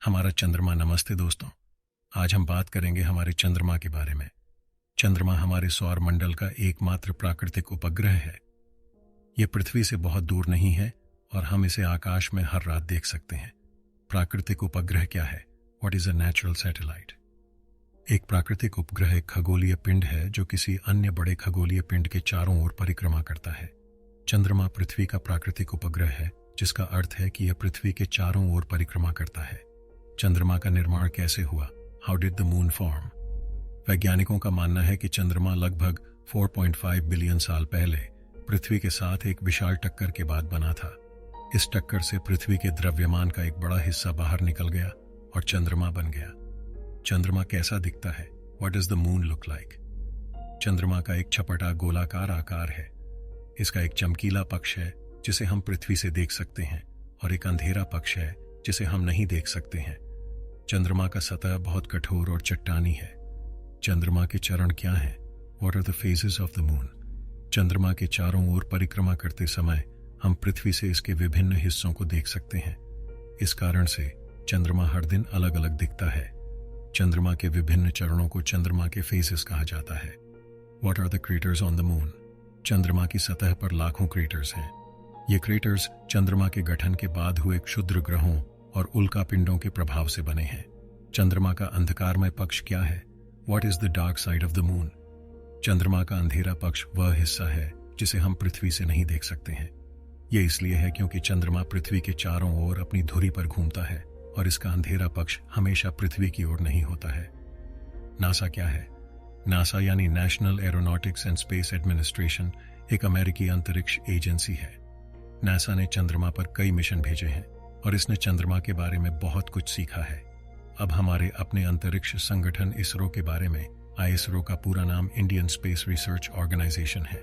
हमारा चंद्रमा। नमस्ते दोस्तों, आज हम बात करेंगे हमारे चंद्रमा के बारे में। चंद्रमा हमारे सौर मंडल का एकमात्र प्राकृतिक उपग्रह है। यह पृथ्वी से बहुत दूर नहीं है और हम इसे आकाश में हर रात देख सकते हैं। प्राकृतिक उपग्रह क्या है? What is a natural satellite? एक प्राकृतिक उपग्रह एक खगोलीय पिंड है जो किसी अन्य बड़े खगोलीय पिंड के चारों ओर परिक्रमा करता है। चंद्रमा पृथ्वी का प्राकृतिक उपग्रह है, जिसका अर्थ है कि यह पृथ्वी के चारों ओर परिक्रमा करता है। चंद्रमा का निर्माण कैसे हुआ? How did the moon form? वैज्ञानिकों का मानना है कि चंद्रमा लगभग 4.5 बिलियन साल पहले पृथ्वी के साथ एक विशाल टक्कर के बाद बना था। इस टक्कर से पृथ्वी के द्रव्यमान का एक बड़ा हिस्सा बाहर निकल गया और चंद्रमा बन गया। चंद्रमा कैसा दिखता है? What does the moon look like? चंद्रमा का एक छपटा गोलाकार आकार है। इसका एक चमकीला पक्ष है जिसे हम पृथ्वी से देख सकते हैं और एक अंधेरा पक्ष है जिसे हम नहीं देख सकते हैं। चंद्रमा का सतह बहुत कठोर और चट्टानी है। चंद्रमा के चरण क्या हैं? What are the phases of the moon? चंद्रमा के चारों ओर परिक्रमा करते समय हम पृथ्वी से इसके विभिन्न हिस्सों को देख सकते हैं। इस कारण से चंद्रमा हर दिन अलग अलग दिखता है। चंद्रमा के विभिन्न चरणों को चंद्रमा के फेजेस कहा जाता है। What are the craters on the moon? चंद्रमा की सतह पर लाखों क्रेटर्स हैं। ये क्रेटर्स चंद्रमा के गठन के बाद हुए क्षुद्र ग्रहों और उल्का पिंडों के प्रभाव से बने हैं। चंद्रमा का अंधकारमय पक्ष क्या है? What is the dark side of the moon? चंद्रमा का अंधेरा पक्ष वह हिस्सा है जिसे हम पृथ्वी से नहीं देख सकते हैं। यह इसलिए है क्योंकि चंद्रमा पृथ्वी के चारों ओर अपनी धुरी पर घूमता है और इसका अंधेरा पक्ष हमेशा पृथ्वी की ओर नहीं होता है। नासा क्या है? नासा यानी national aeronautics and space administration एक अमेरिकी अंतरिक्ष एजेंसी है। नासा ने चंद्रमा पर कई मिशन भेजे हैं और इसने चंद्रमा के बारे में बहुत कुछ सीखा है। अब हमारे अपने अंतरिक्ष संगठन इसरो के बारे में। इसरो का पूरा नाम इंडियन स्पेस रिसर्च ऑर्गेनाइजेशन है।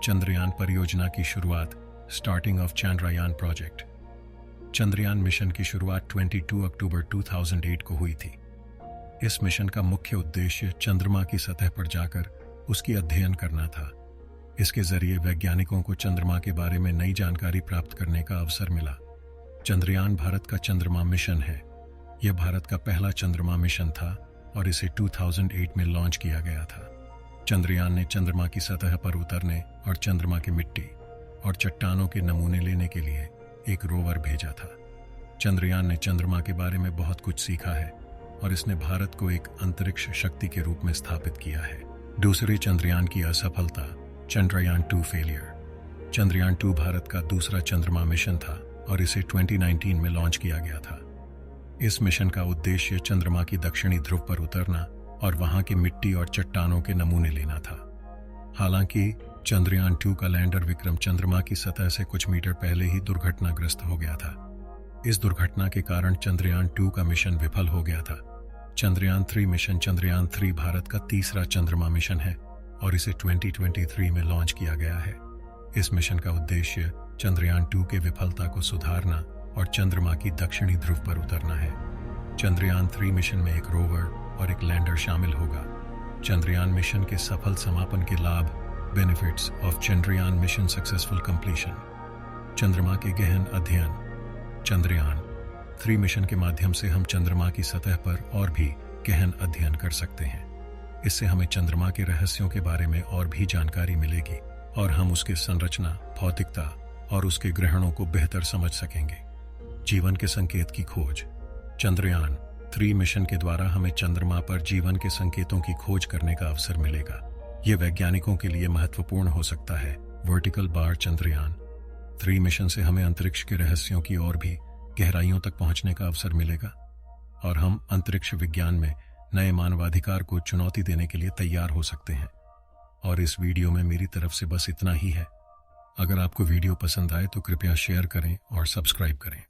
चंद्रयान परियोजना की शुरुआत, starting of Chandrayaan project. Chandrayaan mission की शुरुआत 22 अक्टूबर 2008 को हुई थी। इस मिशन का मुख्य उद्देश्य चंद्रमा की सतह पर जाकर उसकी अध्ययन करना था। इसके जरिए वैज्ञानिकों को चंद्रमा के बारे में नई जानकारी प्राप्त करने का अवसर मिला। चंद्रयान भारत का चंद्रमा मिशन है। यह भारत का पहला चंद्रमा मिशन था और इसे 2008 में लॉन्च किया गया था। चंद्रयान ने चंद्रमा की सतह पर उतरने और चंद्रमा की मिट्टी और चट्टानों के नमूने लेने के लिए एक रोवर भेजा था। चंद्रयान ने चंद्रमा के बारे में बहुत कुछ सीखा है और इसने भारत को एक अंतरिक्ष शक्ति के रूप में स्थापित किया है। दूसरे चंद्रयान की असफलता, चंद्रयान 2 फेलियर। चंद्रयान 2 भारत का दूसरा चंद्रमा मिशन था और इसे 2019 में लॉन्च किया गया था। इस मिशन का उद्देश्य चंद्रमा की दक्षिणी ध्रुव पर उतरना और वहां की मिट्टी और चट्टानों के नमूने लेना था। हालांकि चंद्रयान 2 का लैंडर विक्रम चंद्रमा की सतह से कुछ मीटर पहले ही दुर्घटनाग्रस्त हो गया था। इस दुर्घटना के कारण चंद्रयान 2 का मिशन विफल हो गया था। चंद्रयान 3 मिशन, चंद्रयान 3 भारत का तीसरा चंद्रमा मिशन है और इसे 2023 में लॉन्च किया गया है। इस मिशन का उद्देश्य चंद्रयान 2 के विफलता को सुधारना और चंद्रमा की दक्षिणी ध्रुव पर उतरना है। चंद्रयान 3 मिशन में एक रोवर और एक लैंडर शामिल होगा। चंद्रयान मिशन के सफल समापन के लाभ, benefits of Chandrayaan mission successful completion. चंद्रमा के गहन अध्ययन। चंद्रयान 3 मिशन के माध्यम से हम चंद्रमा की सतह पर और भी गहन अध्ययन कर सकते हैं। इससे हमें चंद्रमा के रहस्यों के बारे में और भी जानकारी मिलेगी और हम उसके संरचना, भौतिकता और उसके ग्रहणों को बेहतर समझ सकेंगे। जीवन के संकेत की खोज। चंद्रयान 3 मिशन के द्वारा हमें चंद्रमा पर जीवन के संकेतों की खोज करने का अवसर मिलेगा। यह वैज्ञानिकों के लिए महत्वपूर्ण हो सकता है। Vertical bar. चंद्रयान 3 मिशन से हमें अंतरिक्ष के रहस्यों की और भी गहराइयों तक पहुंचने का अवसर मिलेगा और हम अंतरिक्ष विज्ञान में नए मानवाधिकार को चुनौती देने के लिए तैयार हो सकते हैं। और इस वीडियो में मेरी तरफ से बस इतना ही है। अगर आपको वीडियो पसंद आए तो कृपया शेयर करें और सब्सक्राइब करें।